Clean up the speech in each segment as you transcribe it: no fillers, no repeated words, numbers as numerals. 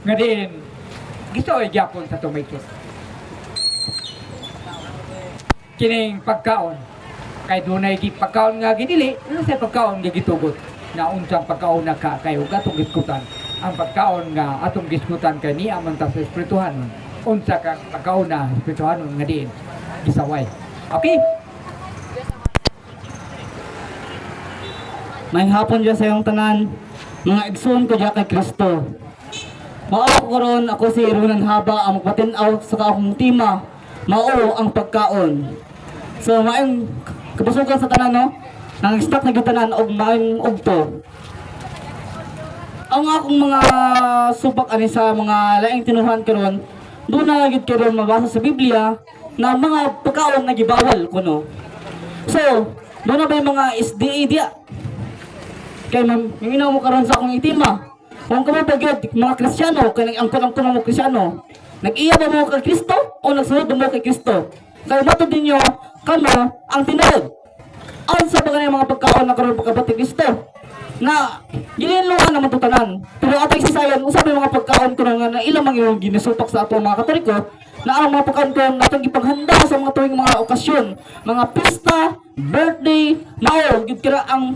Nga din, gusto ay gyapon sa tumikit. Kining pagkaon. Kay dunay gi pagkaon nga ginili, ano sa pagkaon nga gitugot. Na unsang pagkaon na ka kayo gatong giskutan. Ang pagkaon nga atong giskutan kay niya man ta sa espirituhan. Unsa ka pagkaon na espirituhan nga din gisaway. Okay? May hapon dyan sa iyong tanan, mga igsoon ko dyan kay Kristo. Mao ko ron, ako si Ronan Haba, ang magpatinaw sa akong tima, mao ang pagkaon. So, maayong kabusugan sa tanan, no? Nang stock na gitanan, og maayong ugto. Ang akong mga subak ani sa mga laing tinuhan karon, doon na gid karon mabasa sa Biblia na mga pagkaon na gibawal kuno. So, doon na ba yung mga SDA diya? Kaya mingaw mo karon sa akong itima. Kung ka mo pagod, mga Kristiyano, kaya nag-angkon-angkon mo Kristiyano, nag-iya ba mo kay Kristo o nagsunod ba mo kay Kristo? Kaya matod ninyo, kamo ang tinod. Ang sa mga pagkaon na karon pagkabatid Kristo na gilinluan naman tutanan. Pero atay sisayan, usabi mga pagkaon ko na ilang mga ginisutok sa ato mga Katoliko na ang mga pagkaon ko natong ipaghanda sa mga tuwing mga okasyon, mga pista, birthday, mao gid kira ang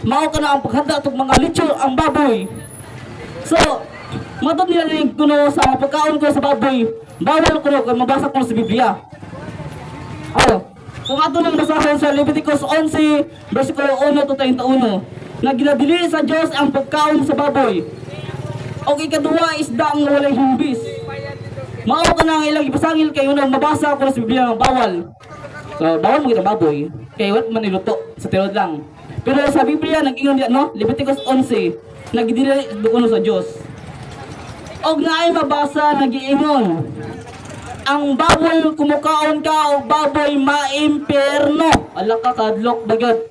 mao kana ang paghanda atong mga lechon ang baboy. So, matod nila rin kuno sa mga pagkaon ko sa baboy, bawal kuno kung mabasa ko sa Biblia. Kung ato nang basahin sa Leviticus 11, versikulo 1 to 31, na ginadili sa Diyos ang pagkaon sa baboy. O ikaduwa, isda ang walay humbis. Mao ka na ang ilang ipasangil kayo na mabasa ko sa Biblia ng bawal. So, bawal mo kita baboy, kaya wat man niluto, sa tirod lang. Pero sa Biblia, nag-ingon diyan, no? Leviticus 11, nagdili doon sa Diyos. Og naay mabasa nag-iingon, ang baboy kumukaon ka o baboy maimperno. Ala ka kadlok bagad.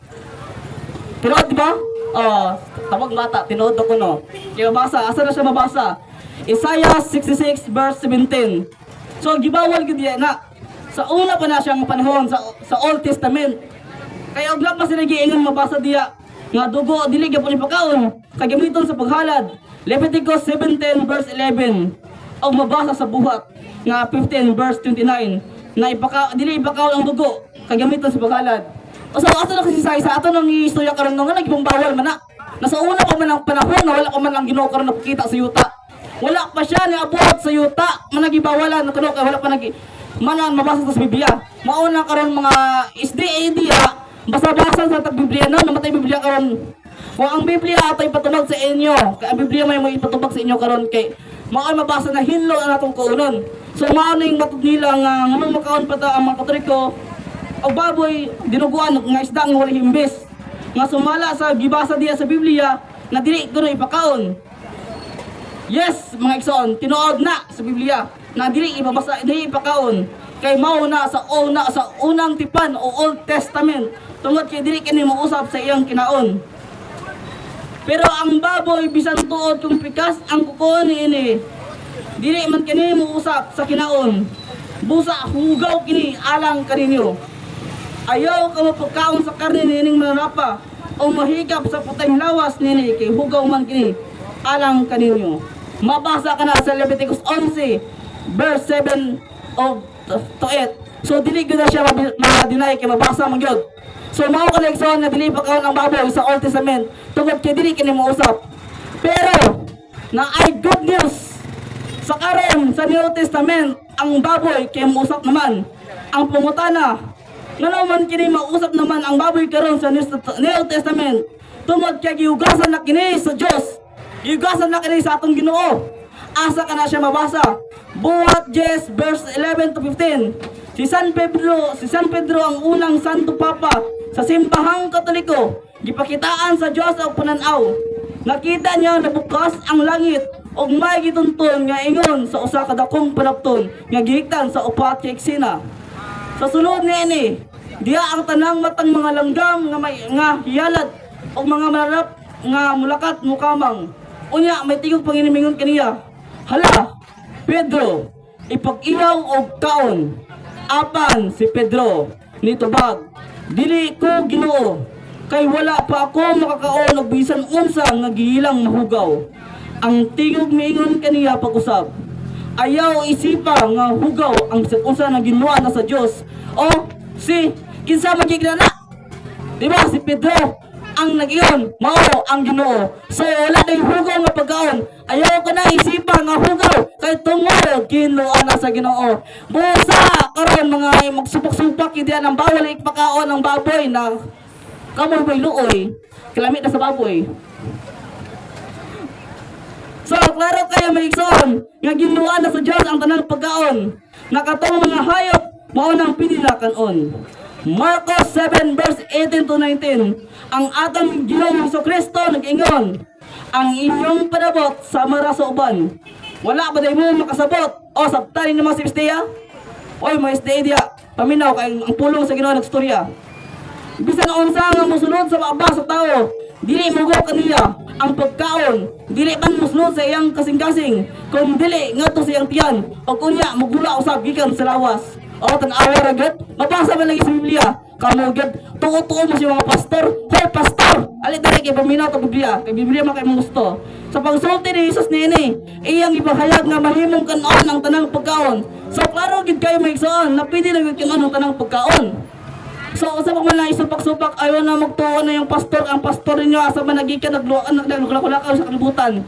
Pero di ba? Tawag bata, tinuod ako no. Kaya mabasa, asa na siya mabasa? Isaiah 66 verse 17. So gibawal gid na. Sa una pa na siyang panahon sa Old Testament. Kaya og pa sila giingon mabasa diya nga dugo dili gyapon ipakaon kagamiton sa paghalad. Leviticus 17 verse 11. Og mabasa sa buhat nga 15 verse 29 na dili ipakaon ang dugo kagamiton sa paghalad. O so ato na kasi sa ato nang istorya karon nga nagibang bawal man na. Nasa una pa man ang panahon na wala pa man ang Ginoo karon nakita sa yuta. Wala pa siya ni abot sa yuta man nagibawalan kuno kay wala pa manan mabasa sa Biblia. Mao na karon mga SDA diya basa-basa sa Biblia na namatay Biblia karon. Kung ang Biblia atay patubag sa inyo, kay ang Biblia may ipatubag sa inyo karon kay mao mabasa na hinlo ang atong kaunon. So mao ning matud nila nga ngamong makaon pa ta ang mga Katoliko og baboy dinuguan nga isda nga wala himbis. Nga sumala sa gibasa diya sa Biblia na dili kuno ipakaon. Yes, mga igsoon, tinuod na sa Biblia na dili ibabasa dili ipakaon. Kay mao na sa unang tipan o Old Testament tungod kay dili kini mousap sa iyang kinaon. Pero ang baboy bisan tuod kung pikas ang kuko niini. Dili man kini mousap sa kinaon. Busa hugaw kini alang kaninyo. Ayaw ka mapagkaon sa karne nining mananapa o mahigap sa putayng lawas nini kay hugaw man kini alang kaninyo. Mabasa ka na sa Leviticus 11 verse 7 to 8. So dili gyud na siya ma-deny kay mabasa man gyud. So mao ka na na dili pagkaon ang baboy sa Old Testament tungod kay dili kini mousap. Pero na ay good news sa karon sa New Testament ang baboy kay mousap naman. Ang pangutana nga naman kini mausap naman ang baboy karon sa New Testament tungod kay gihugasan na kini sa Dios. Gihugasan na kini sa atong Ginoo. Asa ka na siya mabasa? Buhat 10 verse 11 to 15. Si San Pedro ang unang Santo Papa sa simbahang Katoliko. Gipakitaan sa Dios ang pananaw. Nakita niya na bukas ang langit ug may gitunton nga ingon sa usa ka dakong palapton nga gihigtan sa upat ka eksena. Sa sulod niini, diya ang tanang matang mga langgam nga hiyalad o mga marap nga mulakat mukamang. Unya may tingog panginimingon kaniya. Hala, Pedro, ipag-ihaw og kaon. Apan si Pedro nitubag, dili ko Ginoo, kay wala pa ako makakaon og bisan unsa nga gihilang mahugaw. Ang tingog miingon kaniya pag-usab. Ayaw isipa nga hugaw ang bisag unsa nga ginuha na sa Dios. O si kinsa magigna na? Di ba si Pedro ang nag-iyon, mao ang Ginoo. So wala na hugaw nga pagkaon. Ayaw ko na isipa nga hugaw kay tungod Ginoo na sa Ginoo. Busa karon mga magsupok-supak hindi ang bawal ipakaon ng baboy na kamoy may luoy. Kalamit na sa baboy. So, klaro kayo maigsoon, nga ginuha na sa Diyos ang tanang pagkaon. Nakatong mga hayop, maunang pinilakanon. Marcos 7 verse 18 to 19. Ang atong Ginoong Kristo nag-ingon, ang inyong panabot sa mara sa uban. Wala ba day mo makasabot? O sabtanin naman si Istia? Oy, mga Istia dia, paminaw kay ang pulong sa Ginoo nagstorya. Bisan unsa nga mosunod sa maaba sa tao, dili mo kaniya ang pagkaon, dili man musunod sa iyang kasing-kasing, kung dili ngadto sa iyang tiyan, o kunya magula usab gikan sa lawas. O tan-awa ra gid, mabasa man lagi sa Biblia, kamo gid tuo-tuo mo si mga pastor. Hoy pastor, ali dali kay paminaw ta Biblia, kay Biblia man kay mo gusto. Sa pagsulti ni Jesus niini, iyang ipahayag nga mahimong kanon ang tanang pagkaon. So klaro gid kayo maigsoon, na pwede na gid kanon ang tanang pagkaon. So, asa pa man lang isupak-supak, ayaw na magtuon na yung pastor, ang pastor ninyo, asa man nagikan, naglukulakaw sa kalibutan.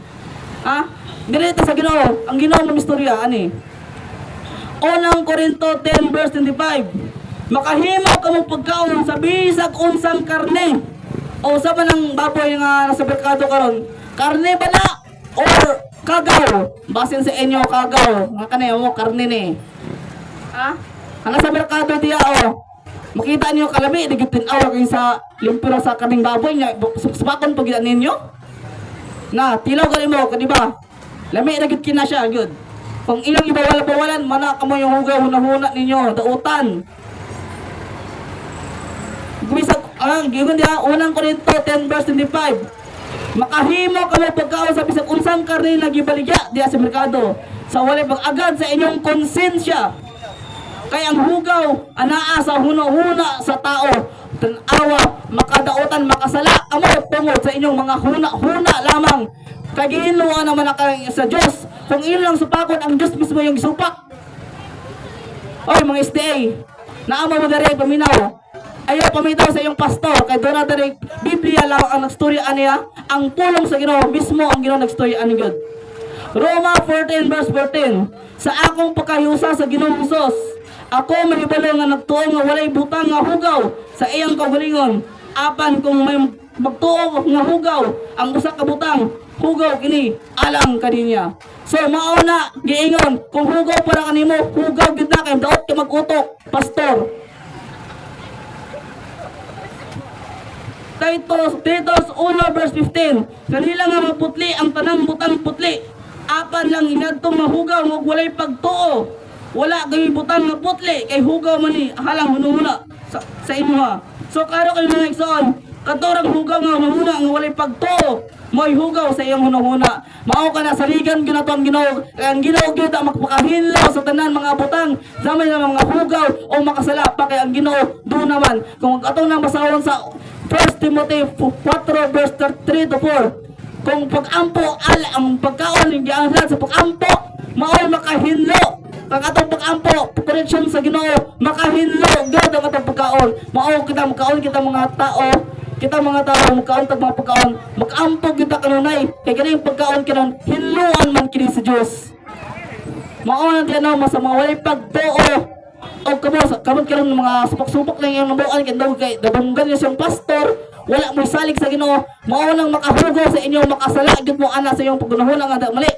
Ha? Ganito sa Ginoo, ang Ginoo ng istorya, ani? Unang Korinto 10 verse 25, makahimo ka mong pagkaon sa bisag unsang karne. O sa man ang baboy nga nasa merkado karon, karne ba na? Or kagaw? Basin sa inyo, kagaw. Nga kanaya mo, karne ni. Ha? Ang nasa merkado diya, o. Makita niyo kalami, digitin awa kayo sa limpiro sa kaming baboy niya. Sabakon pag yan ninyo. Na, tilaw ka mo, di ba? Lami, nagit kina siya, good. Kung ilang ibawala-bawalan, mana ka mo yung hugaw, hunahuna ninyo, dautan. Gumisag, gigon diya, unang Korinto 10 verse 25. Makahimo ka mo pagkaon sa bisag unsang karne na gibaligya diya sa merkado. Sa walay pag-agad sa inyong konsensya. Kaya ang hugaw, anaa sa huna-huna sa tao, tanawa, makadautan, makasala, amo tungod sa inyong mga huna-huna lamang. Kaginuan naman na kayo sa Diyos. Kung ilang supakon, ang Diyos mismo yung supak. Oy, mga SDA, naama mo na rin paminaw. Ayaw pamitaw sa iyong pastor, kay doon na rin, Biblia lang ang nagstorya niya, ang pulong sa Ginoo, mismo ang Ginoo nagstorya ni God. Roma 14 verse 14, sa akong pagkayusa sa Ginoong Hesus, ako manibalo nga nagtuo nga walay butang nga hugaw sa iyang kaugalingon. Apan kung may magtuo nga hugaw, ang usa ka butang, hugaw kini alang kaninya. So mao na giingon, kung hugaw para kanimo, hugaw gid na kay daot ka mag-utok, pastor. Titus 1 verse 15, kanila nga maputli ang tanang butang putli. Apan lang inadtong mahugaw ug walay pagtuo. Wala kayo butang nga putli kay hugaw man ni halang hununa sa inyo ha. So karo kayo mga igsoon, katorang hugaw nga hununa nga walay pagtuo, mo'y hugaw sa iyong hununa. Mao ka na saligan ginato ang Ginoo. Ang Ginoo gyud ang magpakahinlaw sa tanan mga butang, zamay nga mga hugaw o makasala pa kay ang Ginoo do naman. Kung atong nang basahon sa 1 Timothy 4 verse 3 to 4. Kung pag-ampo ang pagkaon ng gianghad sa pag-ampo, mao'y makahinlo. Kung atong pag-ampo, correction sa Ginoo, makahinlo gud ang atong pagkaon. Mao kita makaon kita mga tao, makaon tag mga pagkaon, mag-ampo kita kanunay. Kay kini pagkaon kanon hinluan man kini sa Dios. Mao nang tanaw sa mga walay pagtuo. O kamot karon mga supak-supak lang yung nabuan kay dabunggan niya siyang pastor. Wala mo salig sa Ginoo, mao nang makahugaw sa inyo, makasala gid mo ana sa iyong paggunahon nga mali.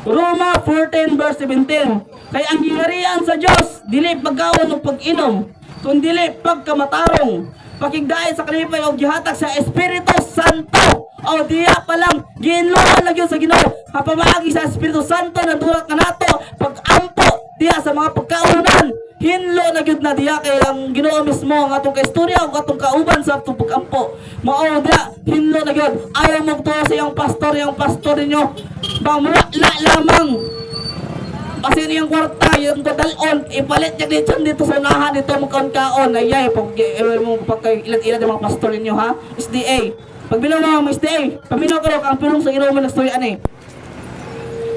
Roma 14 verse 17. Kay ang giharian sa Dios dili pagkaon ug pag-inom, kun dili pagkamatarong, pakigdaay sa kalipay og gihatag sa Espiritu Santo. O diya pa lang ginuha na gyud sa Ginoo. Hapamaagi sa Espiritu Santo na dulak kanato pag-ampo diya sa mga pagkaunan. Hinlo na gyud na diya kay ang Ginoo mismo ang atong kaistorya ug atong kauban sa atong pag-ampo. Mao diya hinlo na gyud. Ayaw mo tuwa sa iyang pastor ninyo. Bamula lamang. Kasi niyang kwarta, yung dadalon, ipalit niya dito sa unahan, dito magkaon-kaon. Ayay, pag ilan-ilan ng mga pastor ninyo ha, SDA. Pagbilang mga stay, paminaw ka ang pirong sa iro mo nagstorya ani.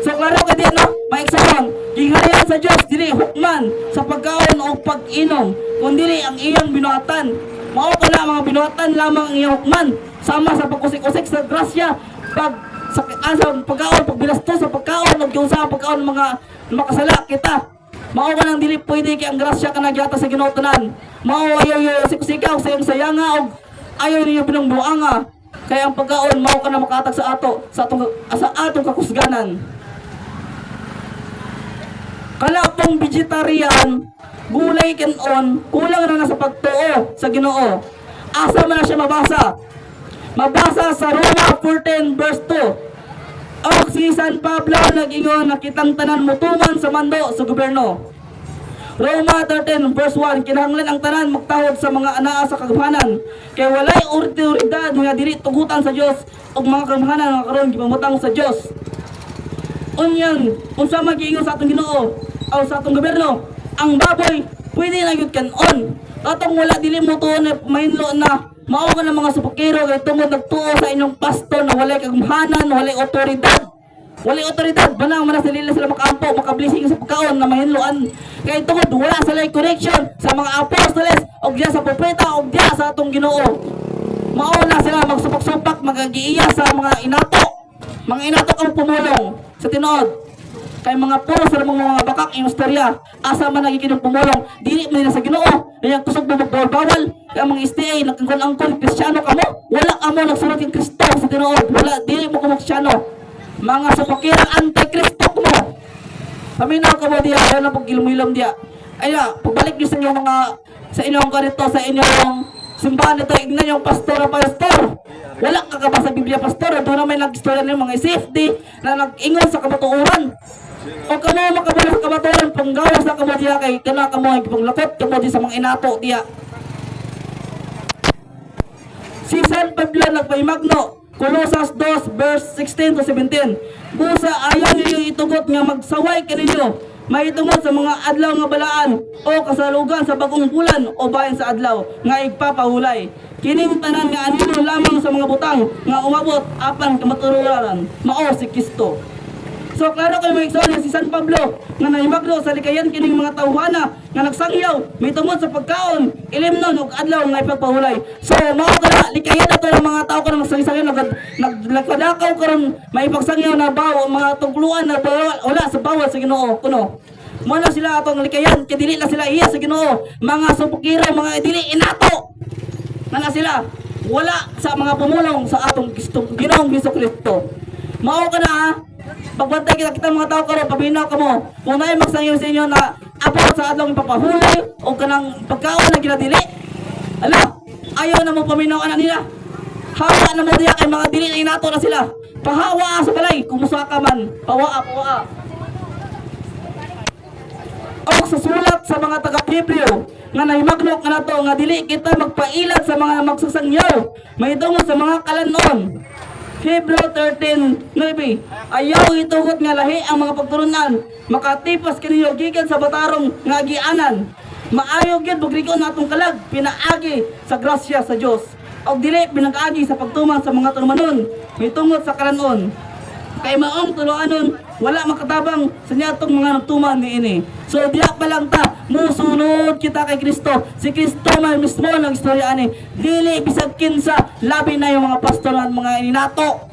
So klaro ka diyan no, maiksaon, giharian sa Dios dili hukman sa pagkaon o pag-inom, kundi ang iyang binuhatan. Mao kana mga binuhatan lamang ang iyang hukman, sama sa pagkusik-usik sa grasya, sa pagkaon, pagbilasto sa pagkaon ug sa pagkaon mga makasala kita. Mao ka nang dili pwede kay ang grasya ka nagyata sa Ginoo tanan. Mao ayaw sikaw sa iyong sayanga og ayaw niyo pinangbuanga. Kaya ang pagkaon mao ka na makatag sa atong kakusganan. Kalapong vegetarian, gulay kanon, kulang na sa pagtuo sa Ginoo. Asa man na siya mabasa? Mabasa sa Roma 14 verse 2. Og si San Pablo nag-ingon nakitang tanan mutuman sa mando sa gobyerno. Roma 13 verse 1, kinahanglan ang tanan magtawag sa mga anaa sa kagamanan. Kay walay otoridad nga dili tugutan sa Dios og mga kagamanan nga karon gipamutang sa Dios. Unyan, unsa mag-ingon sa atong Ginoo o sa atong gobyerno, ang baboy pwede na gyud kanon. Atong wala dili mo tuon na mainlo na mao ka ng mga supokero kay tungod nagtuo sa inyong pastor na walay kagamanan, walay otoridad. Walay otoridad, banang man sila makaampo, makablising sa pagkaon na mahinloan. Kay tungod wala sa lay connection sa mga apostoles og diya sa propeta og diya sa atong Ginoo. Mao na sila magsupak-supak, magagiiya sa mga inato. Mga inato ang pumulong sa tinuod. Kay mga puro sa mga bakak yung istorya, asa man nagikinong pumulong, dili man nila sa Ginoo. Kaya kusog bawal. Kaya mga STA nagkangkon-angkon Kristiyano kamo, wala amo nagsunod kang Kristo sa tinuod. Wala dili mo kamo Kristiyano. Mga supokirang anti-Kristo mo. Paminaw ka mo diya, ayaw na pag-ilom-ilom diya. Ayun, pagbalik niyo sa inyong mga, sa inyong karito, sa inyong simbahan nito, ignan yung pastor. Wala ka ba sa Biblia, pastor? Doon na may nag-istorya ng mga safety na nag-ingon sa kabatuuran. O kamo makabula sa kabatuuran, panggawas na kamo diya kay kana kamo, panglakot kamo diya sa mga inato diya. Si San Pablo nagpaimagno, Colosas 2 verse 16 to 17. Busa ayaw niyo itugot nga magsaway kaninyo. May tungod sa mga adlaw nga balaan o kasalugan sa bagong bulan o bayan sa adlaw nga igpapahulay. Kining tanan nga anino lamang sa mga butang nga umabot apan kamatururan mao si Kristo. So klaro kayo mga igsoon si San Pablo nga nahimagno sa likayan kining mga tawhana nga nagsangyaw may tungod sa pagkaon ilimnon og adlaw nga ipagpahulay. So mao kana likayan ato ng mga tao karon nagsangyaw nagladakaw karon may pagsangyaw na bawo mga tugluan na wala sa bawal sa Ginoo kuno. Mo na sila atong likayan kay dili na sila iya sa Ginoo. Mga supukiro, mga dili inato. Na sila wala sa mga pumulong sa atong Ginoong Jesucristo. Mao kana pagbantay kita mga tao karon paminaw kamo kung may magsangyaw sa inyo na abot sa adlaw papahulay o kanang pagkaon na ginadili. Ala, ayaw na mo paminaw ana nila. Hawa na mo diya kay mga dili na inato na sila. Pahawa sa balay kumusta ka man. Pawa. O sa sulat sa mga taga-Hebreo nga nahimagno kanato nga dili kita magpailat sa mga magsasangyaw mahitungod sa mga kalanon. Hebrew 13:9. Ayaw itugot nga lahi ang mga pagturunan makatipas kaniyo gikan sa batarong nga agianan. Maayo gyud bugrikon natong kalag pinaagi sa grasya sa Dios og dili pinag-agi sa pagtuman sa mga tumanon mitungod sa kalanon. Kay maong tuluanon wala makatabang sa niyatong mga nagtuman niini. So diya pa lang ta musunod kita kay Kristo. Si Kristo man mismo nang istorya ani. Dili bisag kinsa labi na yung mga pastor at mga ininato.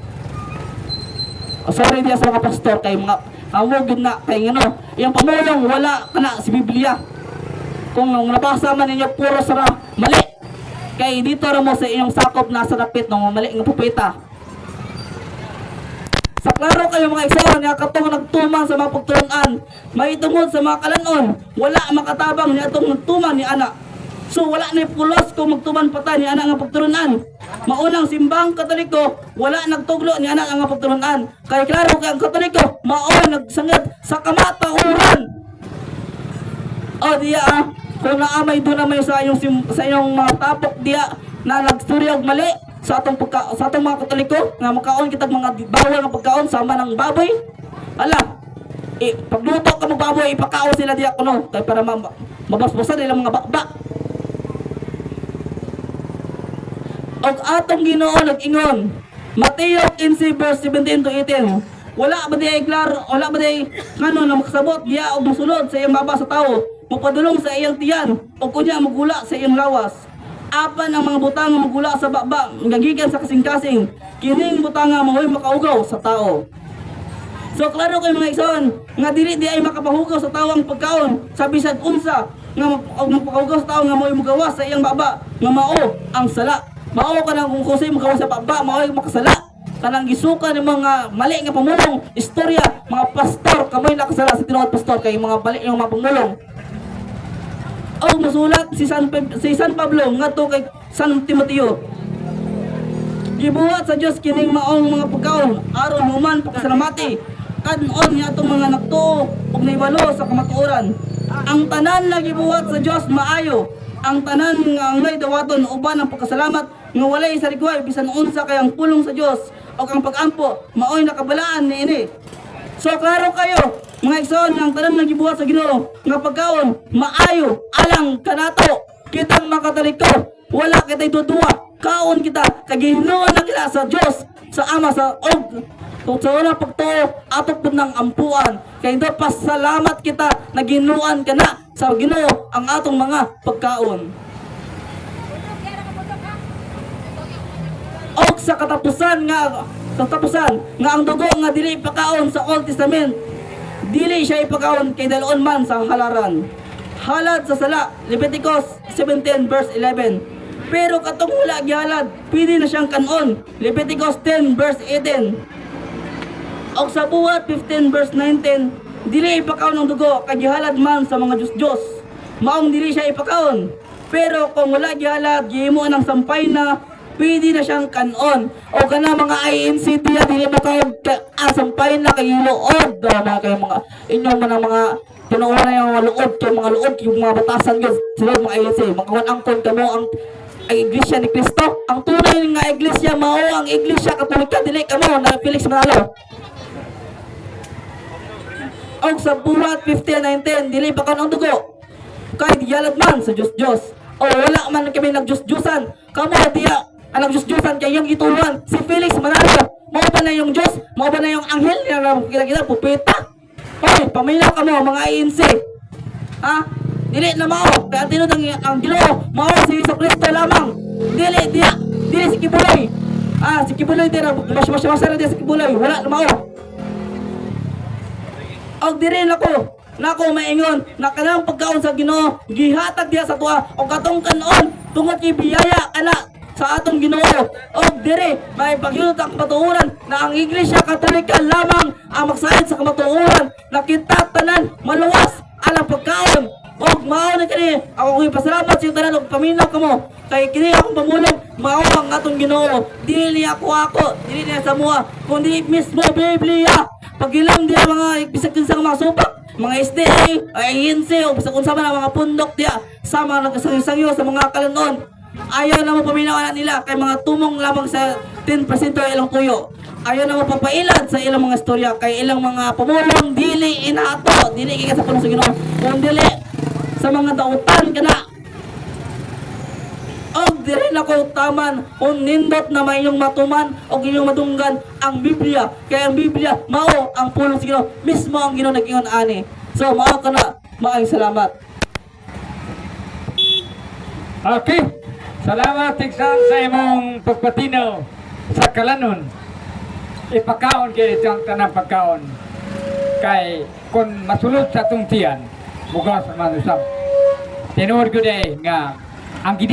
Sorry diya sa mga pastor kay mga awog na kay ngano. Yung pamulong wala kana si Biblia. Kung nabasa man ninyo puro sara mali. Kay dito ra mo sa inyong sakop nasa dapit ng mali nga propeta. Sa klaro kayo mga igsoon nga katong nagtuman sa mga pagturunan, may tungod sa mga kalanon, wala makatabang niya itong nagtuman ni ana. So wala ni pulos kung magtuman pa ta ni ana nga pagturunan. Maunang simbang Katoliko, wala nagtuglo ni ana nga pagturunan. Kay klaro kay ang Katoliko, mao nagsangit sa kamatauran. O diya kung naamay doon naman sa inyong mga tapok diya na nagstorya og mali sa atong mga Katoliko nga makaon kitag mga bawal nga pagkaon sama ng baboy. Ala, pagluto ka mo baboy ipakaon sila diya kuno kay para mabasbasan nila mga bakbak. Og atong Ginoo nag-ingon, Mateo 15 verse 17 to 18. Wala ba di klaro, wala ba di ngano na makasabot diya og mosulod sa iyang baba sa tawo, mopadulong sa iyang tiyan, o kunya magula sa iyang lawas. Apan ang mga butang nga magula sa baba, gagikan sa kasing-kasing, kining butang nga mahoy makaugaw sa tao. So klaro kay mga igsoon, nga dili di ay makapahugaw sa tao ang pagkaon, sa bisag unsa nga magpahugaw sa tao nga mahoy magawas sa iyang baba, nga mao ang sala. Mao ka nang kung kusay magawas sa baba, mao ay makasala. Kanang gisuka ng mga mali nga pamulong, istorya, mga pastor, kamoy nakasala sa tinuod pastor kay mga bali yung mga pamulong. O masulat si San Pablo ngadto kay San Timoteo. Gibuhat sa Dios kining maong mga pagkaon aron human pagsalamati kanon niya atong mga nagtuo ug naibalo sa kamatuoran. Ang tanan nga gibuhat sa Dios maayo. Ang tanan nga angay dawaton uban ang pagkasalamat nga walay sa rigway bisan unsa kay ang pulong sa Dios o ang pag-ampo maoy nakabalaan niini. So klaro kayo mga igsoon ang tanan nga gibuhat sa Ginoo nga pagkaon maayo alang kanato kitang makataliko wala kitay duduwa kaon kita kaginuon na kita sa Dios sa Ama sa og sa wala pagtuo atok pud ng ampuan kay do pasalamat kita na ginuan kana sa Ginoo ang atong mga pagkaon. Og sa katapusan nga ang dugo nga dili ipakaon sa Old Testament dili siya ipakaon kay dalon man sa halaran. Halad sa sala Leviticus 17 verse 11. Pero katong wala gihalad pwede na siyang kanon Leviticus 10 verse 18. Og sa buhat 15 verse 19 dili ipakaon ang dugo kay gihalad man sa mga Diyos. Maong dili siya ipakaon. Pero kung wala gihalad gihimo ng sampay na pwede na siyang kanon. O kana mga INC diya dili mo kayo sampay na kay luod na kay mga inyong mga tinuora na yung mga luod yung mga batasan gyud sila mga INC makawan angkon kamo ang iglesia ni Kristo. Ang tunay nga iglesia mao ang iglesia Katolika dili kamo na Felix Manalo. Og sa buhat 15:19 dili pa kan ang dugo kay diyalag man sa Diyos. O wala man kami nagdiyos-diyosan kamo diya ang nagdiyos-diyosan kay yung ituluan si Felix Manalo. Mao ba na yung Diyos? Mao ba na yung anghel na kita pupita? Oy, pamilya ka mo mga INC. Ha? Dili na mao kaya tinod ang Ginoo mao si Jesucristo lamang. Dili si Kibuloy. Si Kibuloy din mas din si Kibuloy wala na mao. Og diri nako maingon na kanang pagkaon sa Ginoo gihatag diha sa tuwa o katong kanon tungod kay biyaya ana sa atong Ginoo. Og diri may paghilot ang kamatuoran na ang Iglesia Katolika lamang ang magsayod sa kamatuoran na kita tanan maluwas alang pagkaon. Og mao na kini ako pasalamat sa tanan og paminaw kamo kay kini akong pamulong mao ang atong Ginoo dili ako dili na sa mua kundi mismo Biblia. Pagilang diya mga bisag sa mga subak, mga SDA, INC, o bisag unsa man ang mga pundok diya, sama nagkasangyo sa mga kalanon. Ayaw na mo paminaw nila kay mga tumong lamang sa 10% ilang tuyo. Ayaw na mo papailad sa ilang mga istorya kay ilang mga pamulong dili inato, dili kay sa pulong sa Ginoo, kundi dili sa mga dautan kana. Og diri na ko taman nindot na may inyong matuman o inyong madunggan ang Biblia kay ang Biblia mao ang pulong sa Ginoo mismo ang Ginoo nag-ingon ani. So mao kana maayong salamat. Okay. Salamat Tiksan sa imong pagpatinaw sa kalanon. Ipakaon kay itong tanang pagkaon. Kay kung masulod sa itong tiyan, bugas man usab. Tinuod ko nga ang gidil